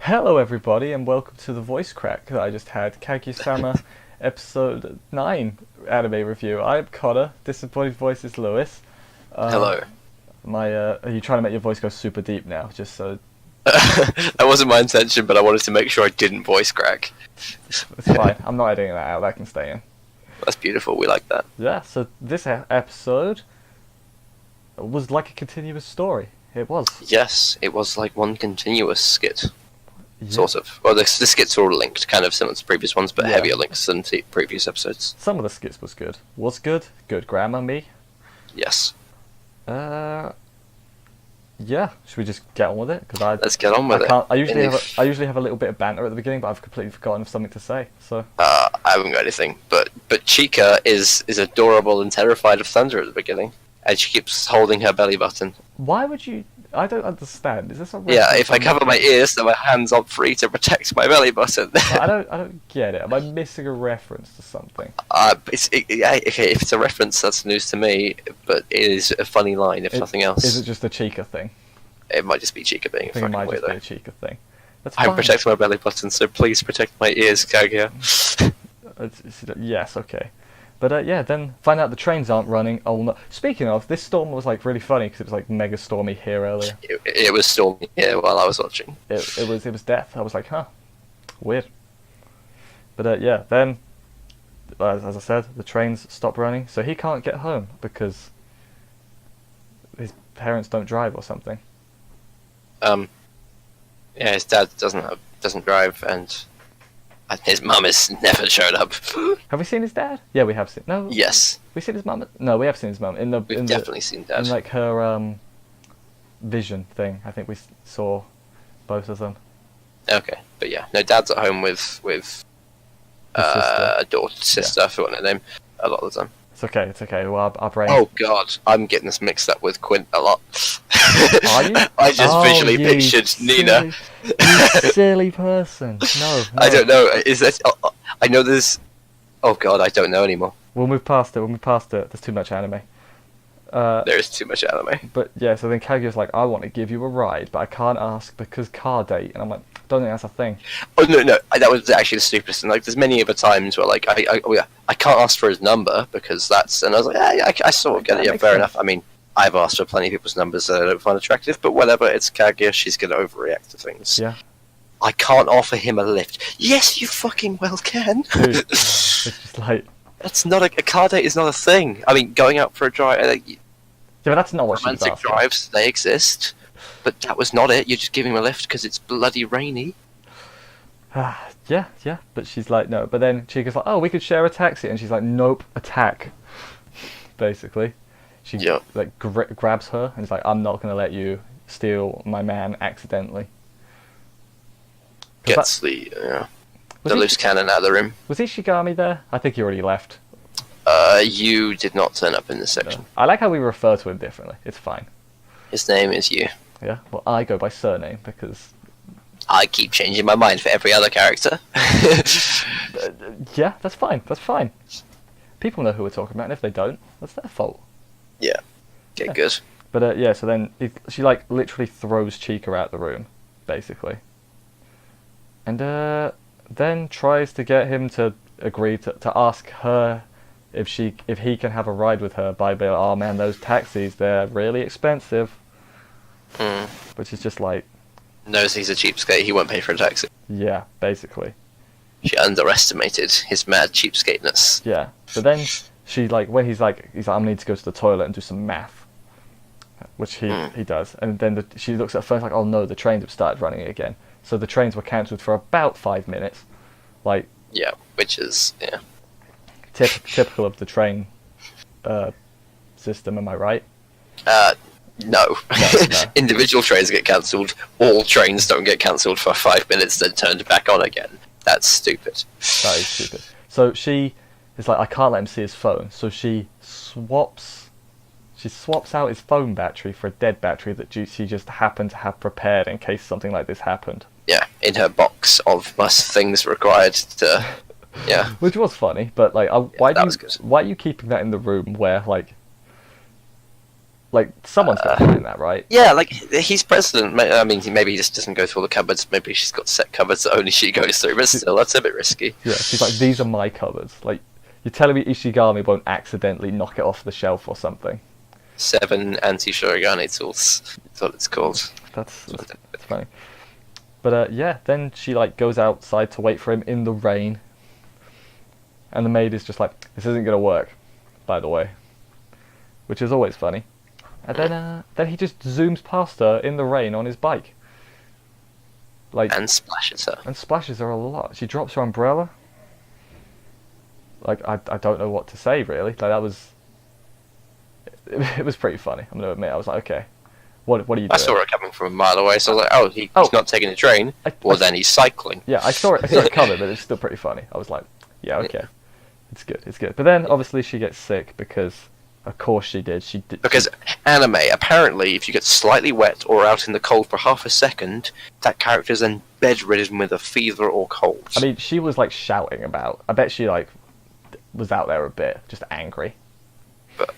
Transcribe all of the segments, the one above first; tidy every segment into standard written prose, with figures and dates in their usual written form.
Hello everybody and welcome to the voice crack that I just had, Kaguya-sama episode 9 anime review. I'm Connor, disappointed voice is Lewis. Hello. Are you trying to make your voice go super deep now, just so... That wasn't my intention, but I wanted to make sure I didn't voice crack. It's fine, I'm not editing that out, that can stay in. That's beautiful, we like that. Yeah, so this episode was like a continuous story. It was. Yes, it was like one continuous skit. Yeah. Sort of. Well, the skits are all linked, kind of similar to previous ones, but Yeah. heavier links than previous episodes. Some of the skits was good. Was good. Good grammar, me. Yes. Yeah, should we just get on with it? Because Let's get on with it. I usually have a little bit of banter at the beginning, but I've completely forgotten of something to say. So I haven't got anything, but Chica is adorable and terrified of thunder at the beginning, and she keeps holding her belly button. why would you? I don't understand. Is this a Yeah, reference if I on cover my ears, then my hands are free to protect my belly button. I don't get it. Am I missing a reference to something? Yeah, okay, if it's a reference, that's news to me, but it is a funny line, if nothing else. Is it just a Chica thing? It might just be Chica being I a think it fucking might just be a weirdo. Chica thing. That's I'm fine. protecting my belly button, so please protect my ears, Kaguya. Yes, okay. But yeah, then find out the trains aren't running. Oh no! Speaking of, this storm was like really funny because it was like mega stormy here earlier. It was stormy here while I was watching. It was death. I was like, huh, weird. But yeah, then as I said, the trains stop running, so he can't get home because his parents don't drive or something. Yeah, his dad doesn't drive, and his mum has never showed up. Have we seen his dad? Yeah, we have seen. No. Yes, We seen his mum? No, we have seen his mum we've definitely seen Dad. in like her vision thing. I think we saw both of them. Okay, but yeah, no, Dad's at home with sister. sister, I forgot her name, a lot of the time. It's okay. It's okay. Well, our brain. Oh god, I'm getting this mixed up with Quint a lot. Are you? I just Oh, visually you pictured Nina. You silly person. No, I don't know. Is that? I know there's. Oh god, I don't know anymore. We'll move past it. There's too much anime. There is too much anime. But yeah, so then Kaguya's like, I want to give you a ride, but I can't ask because car date. And I'm like, don't think that's a thing. Oh no, that was actually the stupidest thing. Like, there's many other times where like I can't ask for his number because that's. And I was like, yeah, I sort of get it. That Yeah, makes fair sense. enough. I mean, I've asked for plenty of people's numbers that I don't find attractive, but whatever. It's Kaguya. She's gonna overreact to things. Yeah. I can't offer him a lift. Yes, you fucking well can. Dude, it's just like, That's not a car date. Is not a thing. I mean, going out for a drive. yeah, but that's not what she was Romantic asking. drives, they exist, but that was not it. You're just giving him a lift because it's bloody rainy. Yeah, but she's like, no. But then Chica's like, oh, we could share a taxi, and she's like, nope, attack. Basically, she Yeah. like grabs her and is like, I'm not gonna let you steal my man accidentally. 'Cause Gets the was loose cannon out of the room. Was Ishigami there? I think he already left. You did not turn up in this section. I like how we refer to him differently. It's fine. His name is you. Yeah. Well, I go by surname because. I keep changing my mind for every other character. Yeah, that's fine. That's fine. People know who we're talking about, and if they don't, that's their fault. Yeah. Okay, Yeah. good. But yeah, so then she like literally throws Chica out the room, basically, and then tries to get him to agree to ask her if he can have a ride with her by being, oh man, those taxis, they're really expensive, Hmm. which is just like, Knows he's a cheapskate. He won't pay for a taxi. yeah, basically, She underestimated his mad cheapskateness. yeah. But then she like when he's like I need to go to the toilet and do some math, which he does, and then she looks at first like, oh no, the trains have started running again. So the trains were cancelled for about 5 minutes, like Yeah, which is typical of the train system. Am I right? No. No. Individual trains get cancelled. All trains don't get cancelled for 5 minutes, then turned back on again. That's stupid. That is stupid. So she is like, I can't let him see his phone. So she swaps out his phone battery for a dead battery that she just happened to have prepared in case something like this happened. Yeah, in her box of things required to. Yeah. Which was funny, but like, that was good. why are you keeping that in the room where like Like, someone's gonna find that, right? Yeah, like he's president. I mean, maybe he just doesn't go through all the cupboards. Maybe she's got set cupboards that only she goes through. But still, that's a bit risky. Yeah, she's like, these are my cupboards. Like, you're telling me Ishigami won't accidentally knock it off the shelf or something? 7 anti-shurigane tools. That's what it's called. That's funny. But yeah, then she like goes outside to wait for him in the rain, and the maid is just like, "This isn't gonna work," by the way, which is always funny. And then he just zooms past her in the rain on his bike, like, And splashes her. and splashes her a lot. She drops her umbrella. Like, I don't know what to say really. Like, that was it was pretty funny. I'm gonna admit. I was like, okay, what are you doing? I saw it coming from a mile away, so I was like, oh, he's not taking the train. Well, then he's cycling. Yeah, I saw it coming, but it's still pretty funny. I was like, yeah, okay, it's good. But then obviously she gets sick because, of course she did. Because anime, apparently, if you get slightly wet or out in the cold for half a second, that character's then bedridden with a fever or cold. I mean, she was like shouting about. I bet she like was out there a bit, just angry. But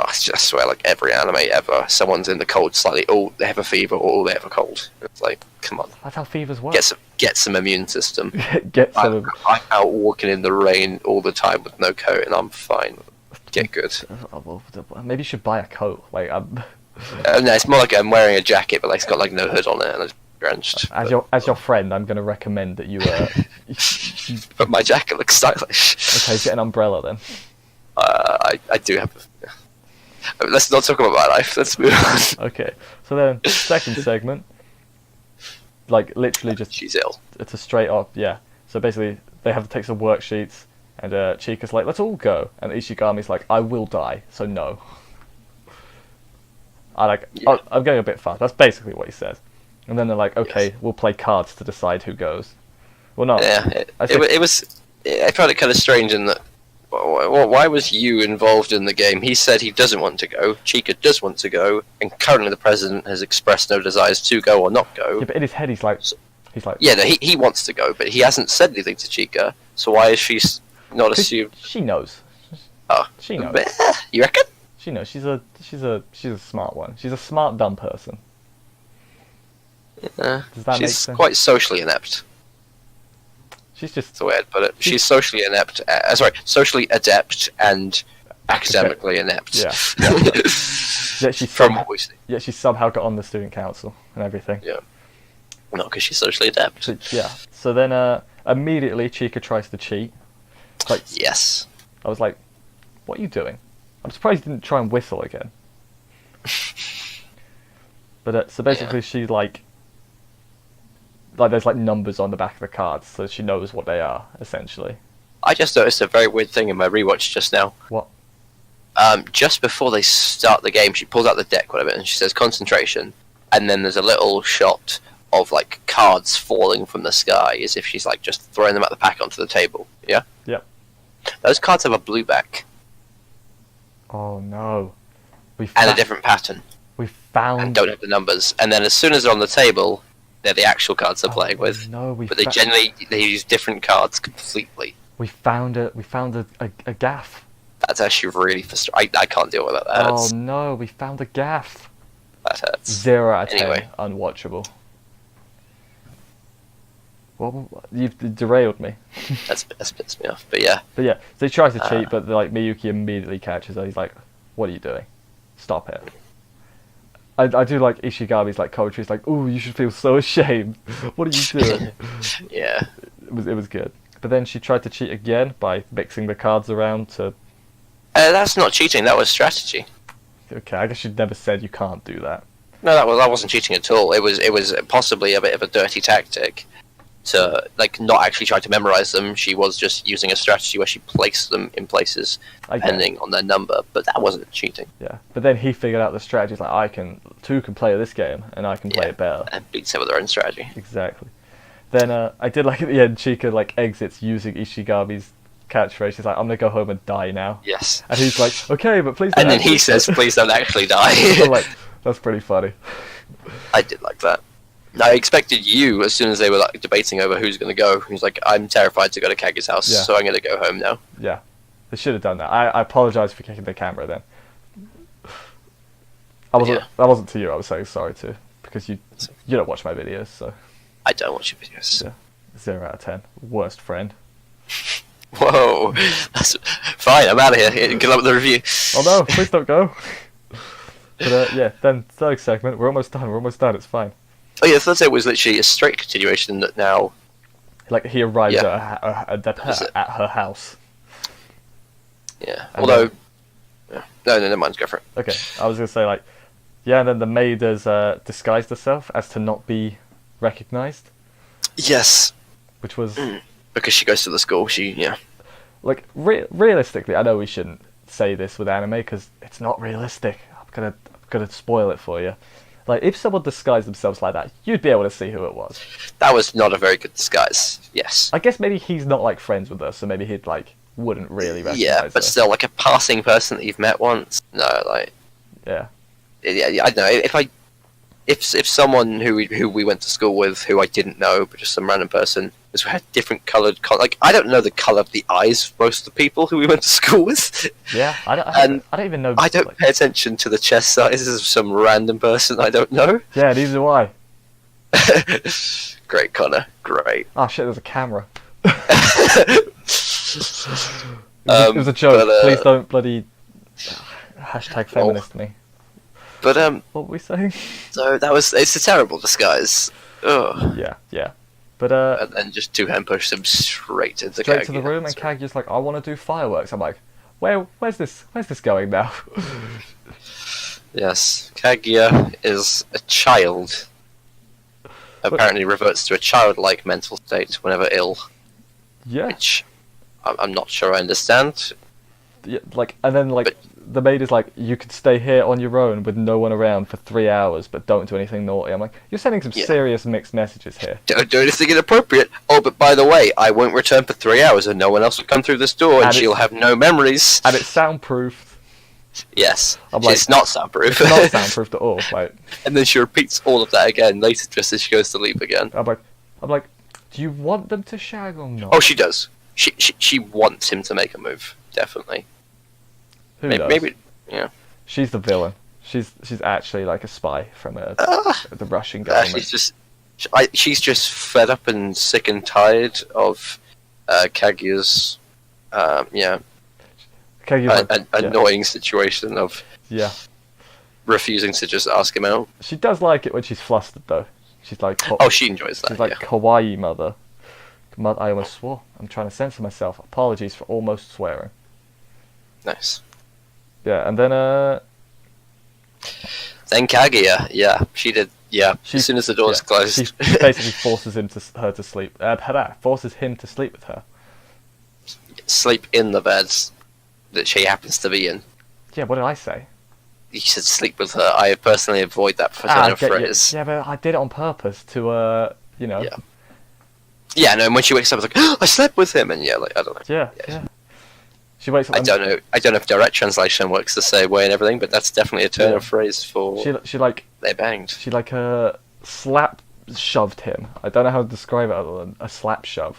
I just swear, like every anime ever, someone's in the cold slightly. Oh, they have a fever, or they have a cold. It's like, come on, That's how fevers work. get some immune system. Get some. I'm out walking in the rain all the time with no coat, and I'm fine. Get good. Maybe you should buy a coat. Like, No, it's more like I'm wearing a jacket, but like it's got like no hood on it, and it's drenched. as your friend, I'm going to recommend that you. But my jacket looks stylish. Okay, get an umbrella then. I do have. Let's not talk about my life. Let's move on. Okay, so then second segment, like literally just She's ill. it's a straight up, yeah. So basically, they have to take some worksheets, and Chika's like, let's all go, and Ishigami's like, I will die, so no. I'm going a bit fast. That's basically what he says. And then they're like, okay, Yes. we'll play cards to decide who goes. Well, no. Yeah, it was. I found it kind of strange in that. Why was you involved in the game? He said he doesn't want to go. Chika does want to go, and currently the president has expressed no desires to go or not go. Yeah, but in his head, he's like, Yeah, no, he wants to go, but he hasn't said anything to Chika. So why is she not 'cause assumed? she knows. Oh, She knows. You reckon? She knows. She's a smart one. She's a smart dumb person. Does that make She's sense? quite socially inept. She's just That's the way I'd put it. She's socially inept. Socially adept and academically inept. Yeah. Yeah, From what we see. Yeah, she somehow got on the student council and everything. Yeah. Not because she's socially adept. So, yeah. So then immediately Chika tries to cheat. Like, Yes. I was like, what are you doing? I'm surprised you didn't try and whistle again. But so basically she like there's like numbers on the back of the cards, so she knows what they are, essentially. I just noticed a very weird thing in my rewatch just now. What? Just before they start the game, she pulls out the deck, whatever, and she says concentration, and then there's a little shot of like cards falling from the sky, as if she's like just throwing them out the pack onto the table. Yeah. Yep. Those cards have a blue back Oh no. and a different pattern, We and found. don't have the numbers. And then as soon as they're on the table, they're the actual cards they're playing with. No, But they use different cards completely. We found a gaff. That's actually really frustrating. I can't deal with that. That Oh hurts. no, we found a gaff. That hurts. 0 out of 10. Anyway. Unwatchable. Well, you've derailed me. That's pissed me off. But yeah. But yeah, so he tries to cheat, but like Miyuki immediately catches her. He's like, "What are you doing? Stop it!" I do like Ishigami's like commentary. He's like, "Oh, you should feel so ashamed. What are you doing?" Yeah. It was good. But then she tried to cheat again by mixing the cards around to. That's not cheating. That was strategy. Okay, I guess she'd never said you can't do that. No, that wasn't cheating at all. It was possibly a bit of a dirty tactic to like not actually try to memorize them. She was just using a strategy where she placed them in places I get depending on their number, but that wasn't cheating. Yeah, but then he figured out the strategy. He's like, two can play this game, and I can play it better. And beats her with her own strategy. Exactly. Then I did like at the end, Chika like exits using Ishigami's catchphrase. She's like, "I'm gonna go home and die now." Yes. And he's like, "Okay, but please." Don't And then he actually-" says, "Please don't actually die." I'm like, that's pretty funny. I did like that. I expected you, as soon as they were like debating over who's going to go, he was like, "I'm terrified to go to Kagu's house, Yeah. so I'm going to go home now." Yeah, they should have done that. I apologize for kicking the camera then. That wasn't to you. I was saying sorry to, because you don't watch my videos, so I don't watch your videos. yeah. 0 out of 10. Worst friend. Whoa, that's fine. I'm out of here. Good luck with the review. Oh no! Please don't go. But yeah, then third segment. We're almost done. It's fine. Oh yeah, the third segment was literally a straight continuation that now. Like he arrived Yeah. at her house. Yeah. And Although, no, never mind. Go for it. Okay, I was gonna say like, yeah, and then the maid has disguised herself as to not be recognized, Yes, which was because she goes to the school. like realistically. I know we shouldn't say this with anime because it's not realistic. I'm gonna spoil it for you. Like if someone disguised themselves like that, you'd be able to see who it was. That was not a very good disguise. Yes. I guess maybe he's not like friends with us, so maybe he'd like wouldn't really recognize Yeah, but her. still, like a passing person that you've met once. No, like. Yeah. Yeah, I don't know. If someone who we went to school with, who I didn't know, but just some random person, had different coloured, like I don't know the colour of the eyes of most of the people who we went to school with. Yeah, I don't even know. I don't pay attention to the chest sizes of some random person I don't know. Yeah, neither do I. Great, Connor. Great. Oh shit, there's a camera. It was a joke. but, Please don't bloody hashtag feminist me. But What were we saying? so it's a terrible disguise. Ugh. Yeah. But And then just two-hand push them straight into straight to the Kaguya. room, and Kaguya's like, I want to do fireworks. I'm like, where's this going now? Yes, Kaguya is a child. Apparently reverts to a childlike mental state whenever ill, Yeah. which I'm not sure I understand. Yeah, like, and then like But- the maid is like, you could stay here on your own with no one around for 3 hours, but don't do anything naughty. I'm like, you're sending some Yeah. serious mixed messages here. Don't do anything inappropriate. Oh, but by the way, I won't return for 3 hours, and no one else will come through this door, and And she'll it's- have no memories. And it's soundproofed. Yes, I'm like- it's not soundproof. It's not soundproofed at all. Like, And then she repeats all of that again later, just as she goes to sleep again. I'm like, do you want them to shag or not? Oh, she does. She wants him to make a move, definitely. Who Maybe, knows? yeah. She's the villain. She's actually like a spy from the Russian Ah, government. she's just fed up and sick and tired of Kaguya's Kaguya's like, annoying situation of yeah. refusing to just ask him out. She does like it when she's flustered though. She's like, Oh, she enjoys that. she's like kawaii mother. I almost swore. I'm trying to censor myself. Apologies for almost swearing. Nice. Yeah, and then Then Kaguya, yeah, she did. Yeah, as soon as the door's closed, she basically forces her to sleep. Forces him to sleep with her. sleep in the bed that she happens to be in. Yeah, what did I say? You said sleep with her. I personally avoid that kind of phrase. Yeah, but I did it on purpose to Yeah. Yeah, no. And when she wakes up, it's like, oh, I slept with him, and yeah, like I don't know. Yeah. She wakes up. I don't know. I don't know if direct translation works the same way and everything, but that's definitely a turn of phrase for She like they banged. she like slap shoved him. I don't know how to describe it other than a slap shove.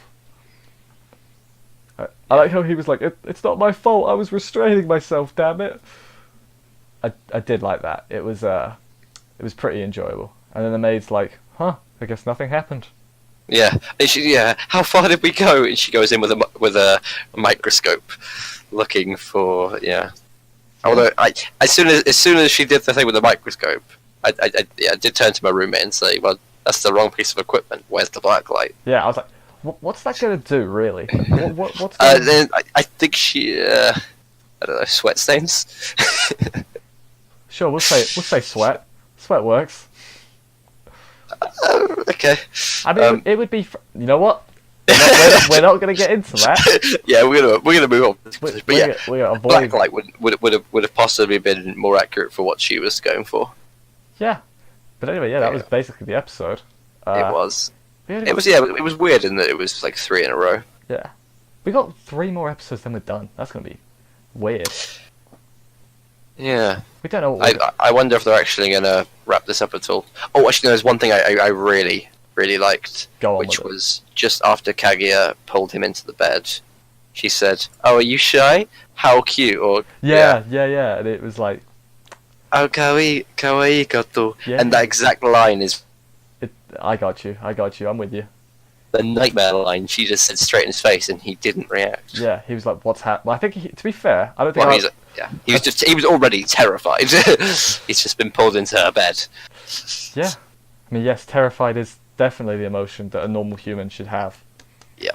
I like how he was like, it's not my fault. I was restraining myself. Damn it. I did like that. It was pretty enjoyable. And then the maid's like, huh? I guess nothing happened. Yeah, and how far did we go? And she goes in with a microscope, looking for Although as soon as she did the thing with the microscope, I did turn to my roommate and say, well, that's the wrong piece of equipment. Where's the black light? Yeah, I was like, what's that gonna do really? What's gonna... Then I think she I don't know, sweat stains. Sure, we'll say sweat. Sweat works. Okay. I mean, it would be. You know what? We're not going to get into that. Yeah, we're gonna move on. But We're gonna avoid. black light would have possibly been more accurate for what she was going for. Yeah, but anyway, that was basically the episode. It was. We only It was. Yeah, it was weird in that it was like 3 in a row. Yeah, we got 3 more episodes, then we're done. That's going to be weird. Yeah. We don't know. What I wonder if they're actually gonna wrap this up at all. Oh, actually, there's one thing I really liked, Go on which with it. was just after Kaguya pulled him into the bed. She said, "Oh, are you shy? How cute!" Or Yeah, and it was like, "Oh, kawaii koto," Yeah. and that exact line is I got you. I'm with you. the nightmare line. She just said straight in his face, and he didn't react. Yeah, he was like, "What's happened?" Well, I think, to be fair, I don't think. Well, he was already terrified. He's just been pulled into her bed. Yeah, I mean, yes, terrified is definitely the emotion that a normal human should have. Yeah.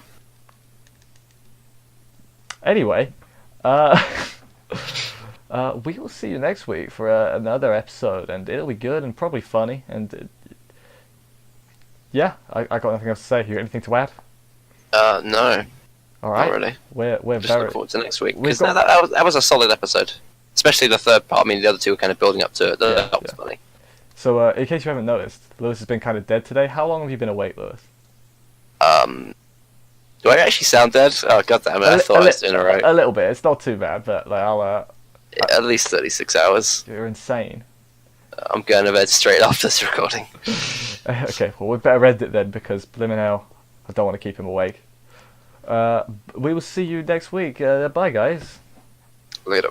Anyway, we will see you next week for another episode, and it'll be good and probably funny. And yeah, I got nothing else to say. You got anything to add? No, All right, not really. we're Just very look forward to next week. we've Because got- that was a solid episode. Especially the third part. I mean, the other two were kind of building up to it. Yeah, That was yeah. funny. So, in case you haven't noticed, Lewis has been kind of dead today. How long have you been awake, Lewis? Do I actually sound dead? Oh, god damn it! I thought I was doing alright. A little bit. It's not too bad, but like, At least 36 hours. you're insane. I'm going to bed straight after this recording. Okay, well, we better end it then because blimmin' hell, I don't want to keep him awake. We will see you next week. Bye, guys. Later.